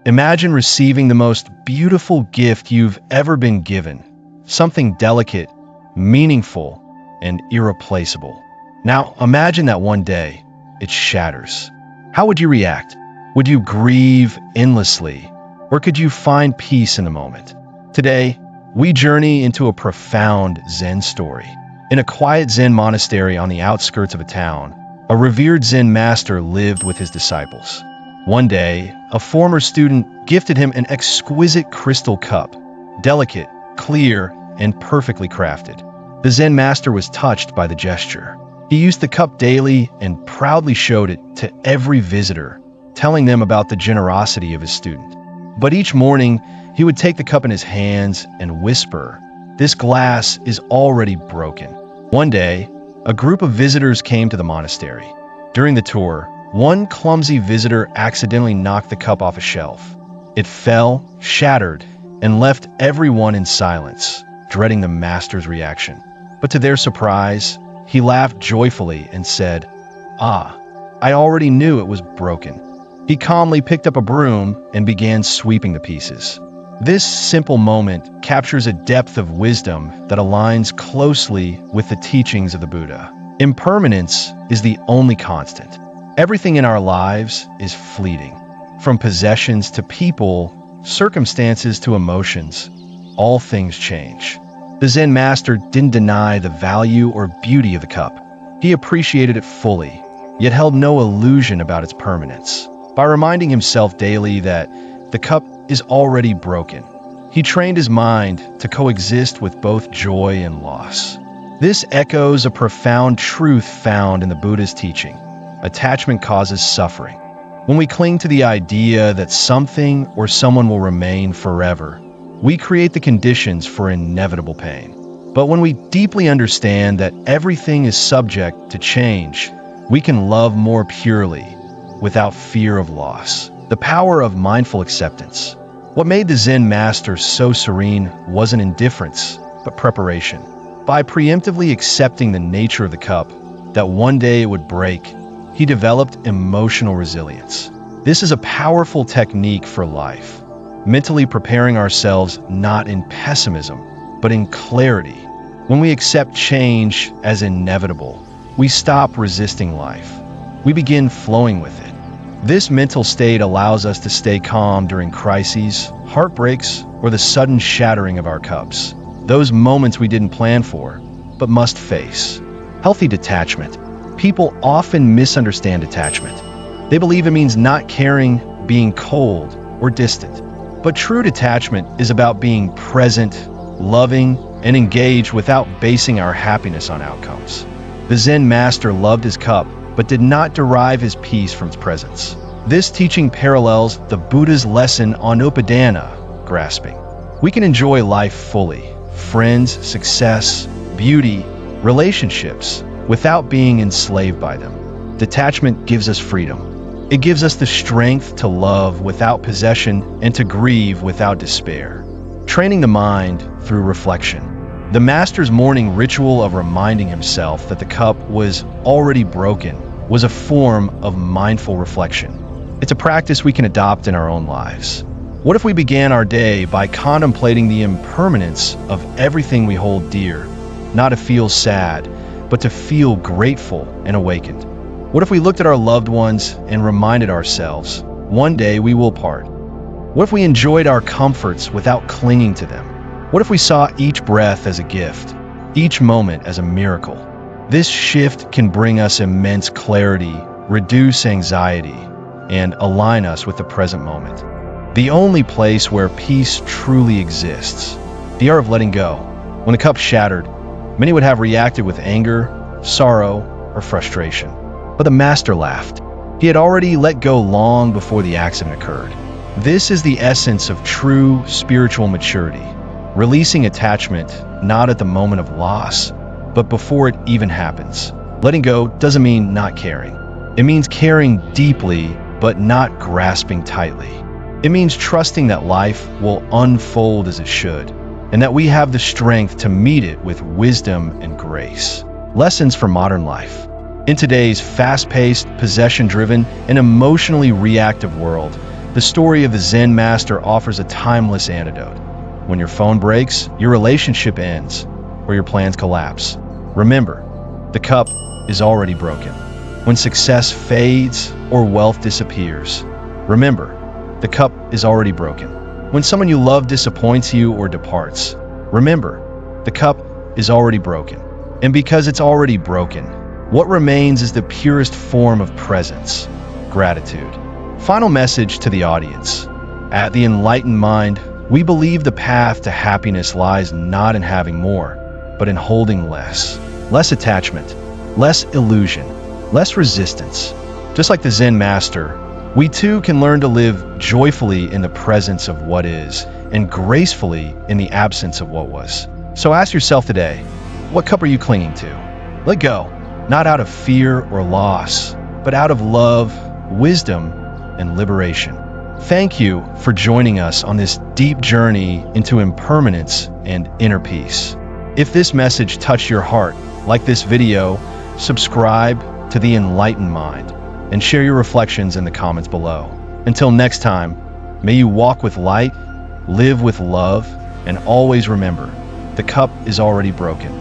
Imagine receiving the most beautiful gift you've ever been given, something delicate, meaningful, and irreplaceable. Now, imagine that one day it shatters. How would you react? Would you grieve endlessly, or could you find peace in the moment? Today, we journey into a profound Zen story. In a quiet Zen monastery on the outskirts of a town, a revered Zen master lived with his disciples. One day, a former student gifted him an exquisite crystal cup, delicate, clear, and perfectly crafted. The Zen master was touched by the gesture. He used the cup daily and proudly showed it to every visitor, telling them about the generosity of his student. But each morning, he would take the cup in his hands and whisper, "This glass is already broken." One day, a group of visitors came to the monastery. During the tour, one clumsy visitor accidentally knocked the cup off a shelf. It fell, shattered, and left everyone in silence, dreading the master's reaction. But to their surprise, he laughed joyfully and said, "Ah, I already knew it was broken." He calmly picked up a broom and began sweeping the pieces. This simple moment captures a depth of wisdom that aligns closely with the teachings of the Buddha. Impermanence is the only constant. Everything in our lives is fleeting. From possessions to people, circumstances to emotions, all things change. The Zen master didn't deny the value or beauty of the cup. He appreciated it fully, yet held no illusion about its permanence. By reminding himself daily that the cup is already broken, he trained his mind to coexist with both joy and loss. This echoes a profound truth found in the Buddha's teaching. Attachment causes suffering. When we cling to the idea that something or someone will remain forever, we create the conditions for inevitable pain. But when we deeply understand that everything is subject to change, we can love more purely, without fear of loss. The power of mindful acceptance. What made the Zen master so serene wasn't indifference, but preparation. By preemptively accepting the nature of the cup, that one day it would break, he developed emotional resilience. This is a powerful technique for life, mentally preparing ourselves not in pessimism, but in clarity. When we accept change as inevitable, we stop resisting life. We begin flowing with it. This mental state allows us to stay calm during crises, heartbreaks, or the sudden shattering of our cups. Those moments we didn't plan for, but must face. Healthy detachment. People often misunderstand detachment. They believe it means not caring, being cold, or distant. But true detachment is about being present, loving, and engaged without basing our happiness on outcomes. The Zen master loved his cup, but did not derive his peace from its presence. This teaching parallels the Buddha's lesson on upadana, grasping. We can enjoy life fully, friends, success, beauty, relationships, without being enslaved by them. Detachment gives us freedom. It gives us the strength to love without possession and to grieve without despair. Training the mind through reflection. The master's morning ritual of reminding himself that the cup was already broken was a form of mindful reflection. It's a practice we can adopt in our own lives. What if we began our day by contemplating the impermanence of everything we hold dear, not to feel sad, but to feel grateful and awakened? What if we looked at our loved ones and reminded ourselves, one day we will part? What if we enjoyed our comforts without clinging to them? What if we saw each breath as a gift, each moment as a miracle? This shift can bring us immense clarity, reduce anxiety, and align us with the present moment. The only place where peace truly exists. The art of letting go. When the cup shattered, many would have reacted with anger, sorrow, or frustration. But the master laughed. He had already let go long before the accident occurred. This is the essence of true spiritual maturity. Releasing attachment, not at the moment of loss, but before it even happens. Letting go doesn't mean not caring. It means caring deeply, but not grasping tightly. It means trusting that life will unfold as it should, and that we have the strength to meet it with wisdom and grace. Lessons for modern life. In today's fast-paced, possession-driven, and emotionally reactive world, The story of the Zen master offers a timeless antidote. When your phone breaks, your relationship ends, or your plans collapse, remember, the cup is already broken. When success fades or wealth disappears, remember, the cup is already broken. When someone you love disappoints you or departs, remember, the cup is already broken. And because it's already broken, what remains is the purest form of presence, gratitude. Final message to the audience. At the Enlightened Mind, we believe the path to happiness lies not in having more, but in holding less. Less attachment, less illusion, less resistance. Just like the Zen master, we too can learn to live joyfully in the presence of what is, and gracefully in the absence of what was. So ask yourself today, what cup are you clinging to? Let go, not out of fear or loss, but out of love, wisdom, and liberation. Thank you for joining us on this deep journey into impermanence and inner peace. If this message touched your heart, like this video, subscribe to the Enlightened Mind, and share your reflections in the comments below. Until next time, may you walk with light, live with love, and always remember, the cup is already broken.